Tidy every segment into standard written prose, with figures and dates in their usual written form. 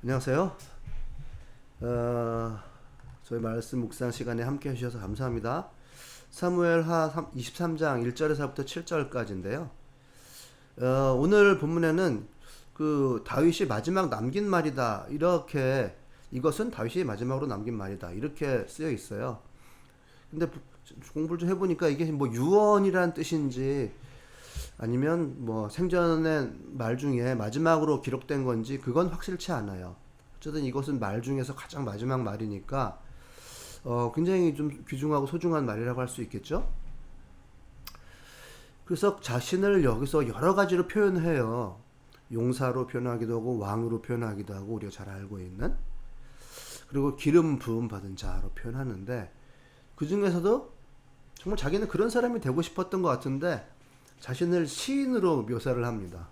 안녕하세요. 어, 저희 말씀 묵상 시간에 함께 해주셔서 감사합니다. 사무엘하 23장 1절에서부터 7절까지인데요. 오늘 본문에는 그 다윗이 마지막 남긴 말이다. 이렇게 이것은 다윗이 마지막으로 남긴 말이다. 이렇게 쓰여 있어요. 근데 공부를 좀 해보니까 이게 뭐 유언이란 뜻인지 아니면 뭐 생전의 말 중에 마지막으로 기록된 건지 그건 확실치 않아요. 어쨌든 이것은 말 중에서 가장 마지막 말이니까 굉장히 좀 귀중하고 소중한 말이라고 할 수 있겠죠. 그래서 자신을 여기서 여러 가지로 표현해요. 용사로 표현하기도 하고 왕으로 표현하기도 하고 우리가 잘 알고 있는, 그리고 기름 부음 받은 자로 표현하는데, 그 중에서도 정말 자기는 그런 사람이 되고 싶었던 것 같은데 자신을 시인으로 묘사를 합니다.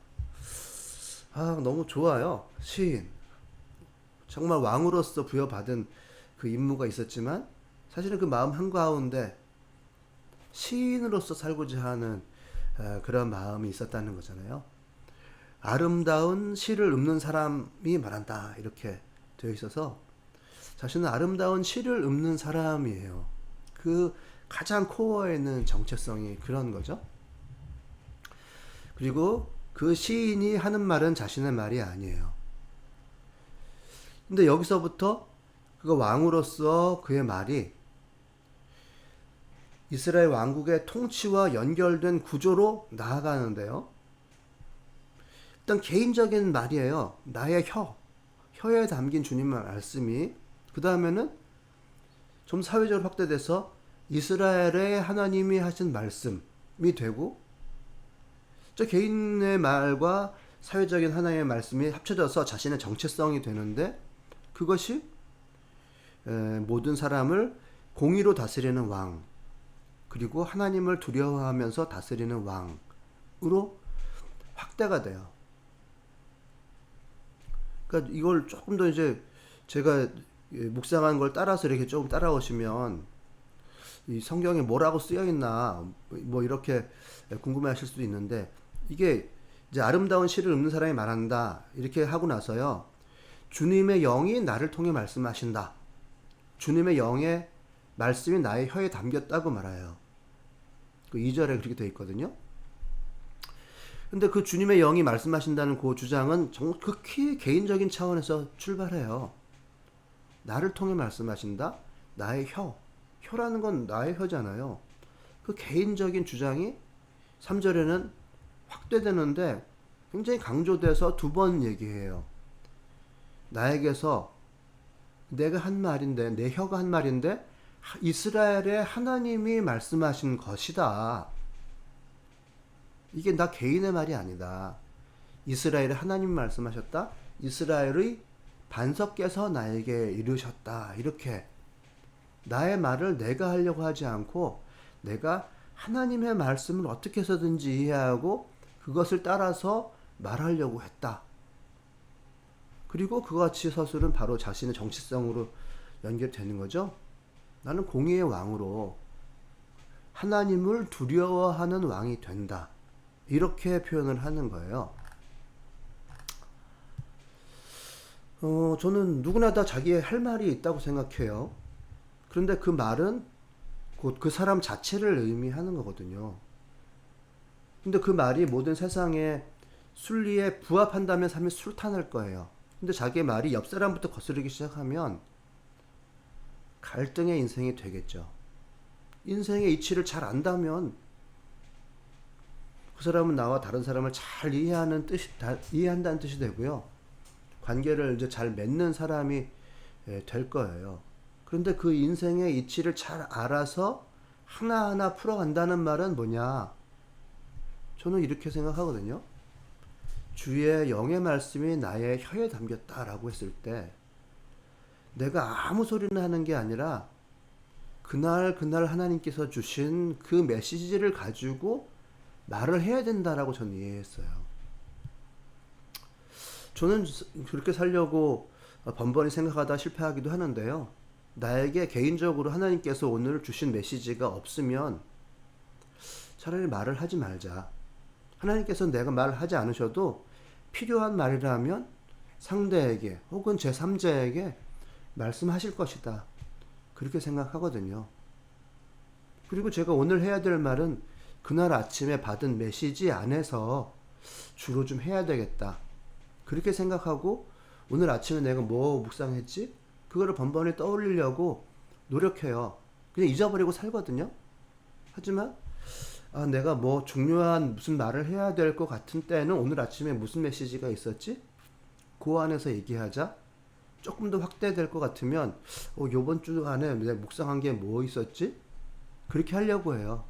너무 좋아요. 시인. 정말 왕으로서 부여받은 그 임무가 있었지만 사실은 그 마음 한가운데 시인으로서 살고자 하는 그런 마음이 있었다는 거잖아요. 아름다운 시를 읊는 사람이 말한다, 이렇게 되어 있어서 자신은 아름다운 시를 읊는 사람이에요. 그 가장 코어에 있는 정체성이 그런 거죠. 그리고 그 시인이 하는 말은 자신의 말이 아니에요. 근데 여기서부터 그 왕으로서 그의 말이 이스라엘 왕국의 통치와 연결된 구조로 나아가는데요. 일단 개인적인 말이에요. 나의 혀에 담긴 주님의 말씀이, 그 다음에는 좀 사회적으로 확대돼서 이스라엘의 하나님이 하신 말씀이 되고, 저 개인의 말과 사회적인 하나님의 말씀이 합쳐져서 자신의 정체성이 되는데, 그것이 모든 사람을 공의로 다스리는 왕, 그리고 하나님을 두려워하면서 다스리는 왕으로 확대가 돼요. 그러니까 이걸 조금 더 이제 제가 묵상한 걸 따라서 이렇게 조금 따라오시면 이 성경에 뭐라고 쓰여 있나 뭐 이렇게 궁금해하실 수도 있는데, 이게 이제 아름다운 시를 읊는 사람이 말한다 이렇게 하고 나서요, 주님의 영이 나를 통해 말씀하신다. 주님의 영의 말씀이 나의 혀에 담겼다고 말해요. 그 2절에 그렇게 되어 있거든요. 근데 그 주님의 영이 말씀하신다는 그 주장은 정말 극히 개인적인 차원에서 출발해요. 나를 통해 말씀하신다? 나의 혀라는 건 나의 혀잖아요. 그 개인적인 주장이 3절에는 확대되는데 굉장히 강조돼서 두 번 얘기해요. 나에게서 내가 한 말인데, 내 혀가 한 말인데 이스라엘의 하나님이 말씀하신 것이다. 이게 나 개인의 말이 아니다. 이스라엘의 하나님 말씀하셨다. 이스라엘의 반석께서 나에게 이르셨다. 이렇게 나의 말을 내가 하려고 하지 않고 내가 하나님의 말씀을 어떻게 해서든지 이해하고 그것을 따라서 말하려고 했다. 그리고 그와 같이 서술은 바로 자신의 정체성으로 연결되는 거죠. 나는 공의의 왕으로 하나님을 두려워하는 왕이 된다. 이렇게 표현을 하는 거예요. 저는 누구나 다 자기의 할 말이 있다고 생각해요. 그런데 그 말은 곧 그 사람 자체를 의미하는 거거든요. 근데 그 말이 모든 세상의 순리에 부합한다면 삶이 술탄할 거예요. 근데 자기의 말이 옆 사람부터 거스르기 시작하면 갈등의 인생이 되겠죠. 인생의 이치를 잘 안다면 그 사람은 나와 다른 사람을 잘 이해한다는 뜻이 되고요. 관계를 이제 잘 맺는 사람이 될 거예요. 그런데 그 인생의 이치를 잘 알아서 하나하나 풀어간다는 말은 뭐냐? 저는 이렇게 생각하거든요. 주의 영의 말씀이 나의 혀에 담겼다라고 했을 때 내가 아무 소리나 하는 게 아니라 그날 하나님께서 주신 그 메시지를 가지고 말을 해야 된다라고 저는 이해했어요. 저는 그렇게 살려고 번번이 생각하다 실패하기도 하는데요. 나에게 개인적으로 하나님께서 오늘 주신 메시지가 없으면 차라리 말을 하지 말자. 하나님께서 내가 말을 하지 않으셔도 필요한 말이라면 상대에게 혹은 제3자에게 말씀하실 것이다. 그렇게 생각하거든요. 그리고 제가 오늘 해야 될 말은 그날 아침에 받은 메시지 안에서 주로 좀 해야 되겠다. 그렇게 생각하고 오늘 아침에 내가 뭐 묵상했지? 그거를 번번이 떠올리려고 노력해요. 그냥 잊어버리고 살거든요. 하지만 내가 뭐 중요한 무슨 말을 해야 될 것 같은 때는 오늘 아침에 무슨 메시지가 있었지? 그 안에서 얘기하자. 조금 더 확대될 것 같으면 요번 주 안에 내가 묵상한 게 뭐 있었지? 그렇게 하려고 해요.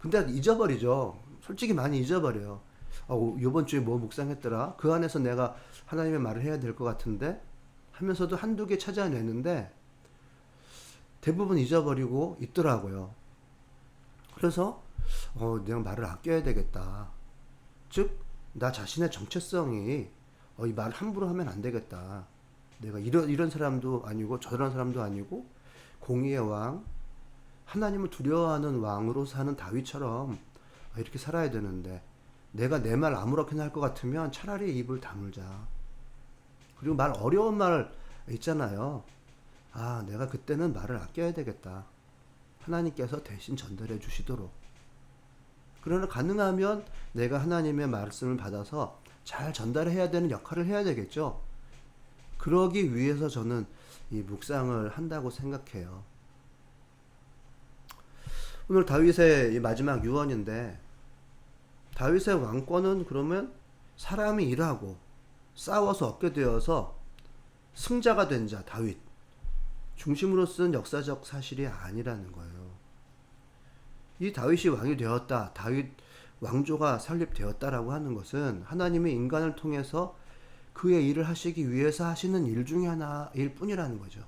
근데 잊어버리죠. 솔직히 많이 잊어버려요. 요번 주에 뭐 묵상했더라? 그 안에서 내가 하나님의 말을 해야 될 것 같은데? 하면서도 한두 개 찾아내는데 대부분 잊어버리고 있더라고요. 그래서 내가 말을 아껴야 되겠다. 즉, 나 자신의 정체성이 이 말 함부로 하면 안 되겠다. 내가 이런 사람도 아니고 저런 사람도 아니고 공의의 왕, 하나님을 두려워하는 왕으로 사는 다윗처럼 이렇게 살아야 되는데 내가 내 말 아무렇게나 할 것 같으면 차라리 입을 다물자. 그리고 말 어려운 말 있잖아요. 내가 그때는 말을 아껴야 되겠다. 하나님께서 대신 전달해 주시도록. 그러나 가능하면 내가 하나님의 말씀을 받아서 잘 전달해야 되는 역할을 해야 되겠죠. 그러기 위해서 저는 이 묵상을 한다고 생각해요. 오늘 다윗의 마지막 유언인데 다윗의 왕권은 그러면 사람이 일하고 싸워서 얻게 되어서 승자가 된 자 다윗 중심으로 쓴 역사적 사실이 아니라는 거예요. 이 다윗이 왕이 되었다. 다윗 왕조가 설립되었다라고 하는 것은 하나님이 인간을 통해서 그의 일을 하시기 위해서 하시는 일 중에 하나일 뿐이라는 거죠.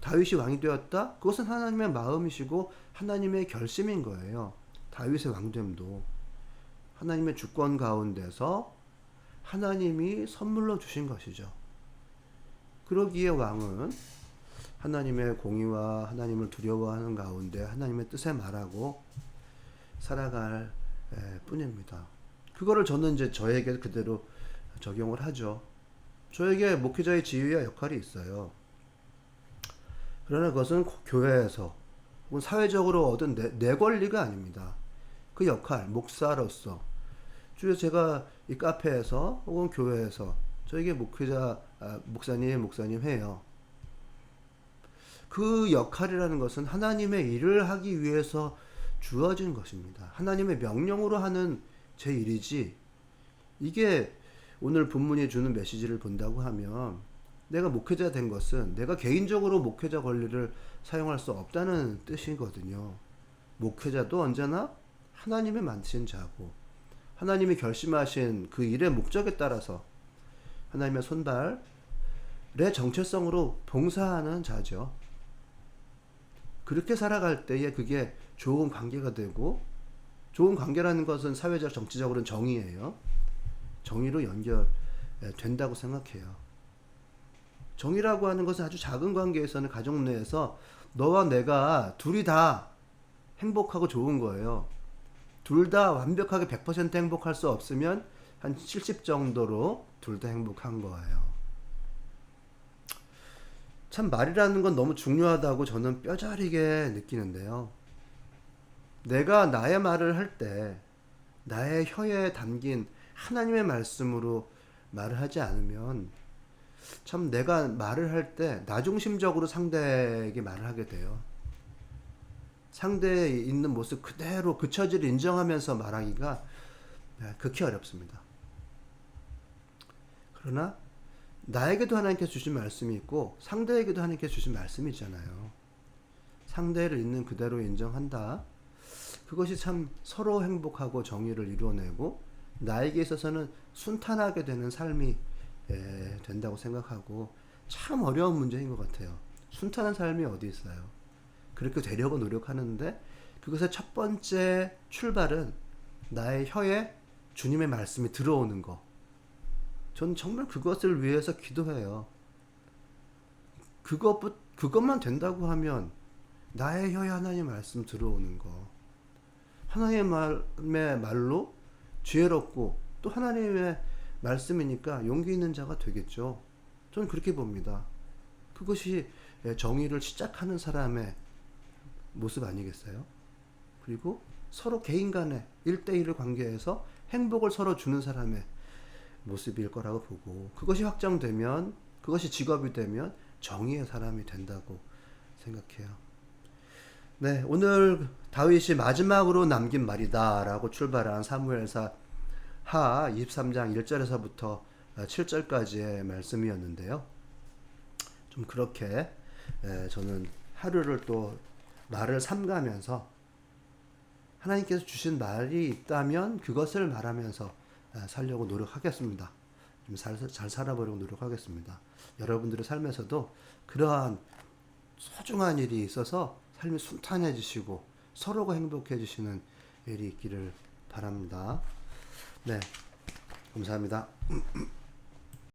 다윗이 왕이 되었다? 그것은 하나님의 마음이시고 하나님의 결심인 거예요. 다윗의 왕됨도 하나님의 주권 가운데서 하나님이 선물로 주신 것이죠. 그러기에 왕은 하나님의 공의와 하나님을 두려워하는 가운데 하나님의 뜻에 말하고 살아갈 뿐입니다. 그거를 저는 이제 저에게 그대로 적용을 하죠. 저에게 목회자의 지위와 역할이 있어요. 그러나 그것은 교회에서 혹은 사회적으로 얻은 내 권리가 아닙니다. 그 역할, 목사로서 주로 제가 이 카페에서 혹은 교회에서 저에게 목회자, 목사님 해요. 그 역할이라는 것은 하나님의 일을 하기 위해서 주어진 것입니다. 하나님의 명령으로 하는 제 일이지. 이게 오늘 본문이 주는 메시지를 본다고 하면 내가 목회자 된 것은 내가 개인적으로 목회자 권리를 사용할 수 없다는 뜻이거든요. 목회자도 언제나 하나님의 만드신 자고 하나님이 결심하신 그 일의 목적에 따라서 하나님의 손발의 정체성으로 봉사하는 자죠. 그렇게 살아갈 때에 그게 좋은 관계가 되고 좋은 관계라는 것은 사회적 정치적으로는 정의예요. 정의로 연결된다고 생각해요. 정의라고 하는 것은 아주 작은 관계에서는 가정 내에서 너와 내가 둘이 다 행복하고 좋은 거예요. 둘 다 완벽하게 100% 행복할 수 없으면 한 70 정도로 둘 다 행복한 거예요. 참 말이라는 건 너무 중요하다고 저는 뼈저리게 느끼는데요. 내가 나의 말을 할 때 나의 혀에 담긴 하나님의 말씀으로 말을 하지 않으면 참 내가 말을 할 때 나중심적으로 상대에게 말을 하게 돼요. 상대에 있는 모습 그대로 그 처지를 인정하면서 말하기가 극히 어렵습니다. 그러나 나에게도 하나님께서 주신 말씀이 있고 상대에게도 하나님께서 주신 말씀이 있잖아요. 상대를 있는 그대로 인정한다. 그것이 참 서로 행복하고 정의를 이루어내고 나에게 있어서는 순탄하게 되는 삶이 된다고 생각하고 참 어려운 문제인 것 같아요. 순탄한 삶이 어디 있어요? 그렇게 되려고 노력하는데 그것의 첫 번째 출발은 나의 혀에 주님의 말씀이 들어오는 거. 전 정말 그것을 위해서 기도해요. 그것만 된다고 하면 나의 혀에 하나님의 말씀 들어오는 거. 하나님의 말로 지혜롭고 또 하나님의 말씀이니까 용기 있는 자가 되겠죠. 저는 그렇게 봅니다. 그것이 정의를 시작하는 사람의 모습 아니겠어요? 그리고 서로 개인 간의 1대1을 관계에서 행복을 서로 주는 사람의 모습일 거라고 보고, 그것이 확정되면, 그것이 직업이 되면 정의의 사람이 된다고 생각해요. 네, 오늘 다윗이 마지막으로 남긴 말이다라고 출발한 사무엘사 하 23장 1절에서부터 7절까지의 말씀이었는데요. 좀 그렇게 저는 하루를 또 말을 삼가면서 하나님께서 주신 말이 있다면 그것을 말하면서 살려고 노력하겠습니다. 좀 잘 살아보려고 노력하겠습니다. 여러분들의 삶에서도 그러한 소중한 일이 있어서 삶이 순탄해지시고 서로가 행복해지시는 일이 있기를 바랍니다. 네, 감사합니다.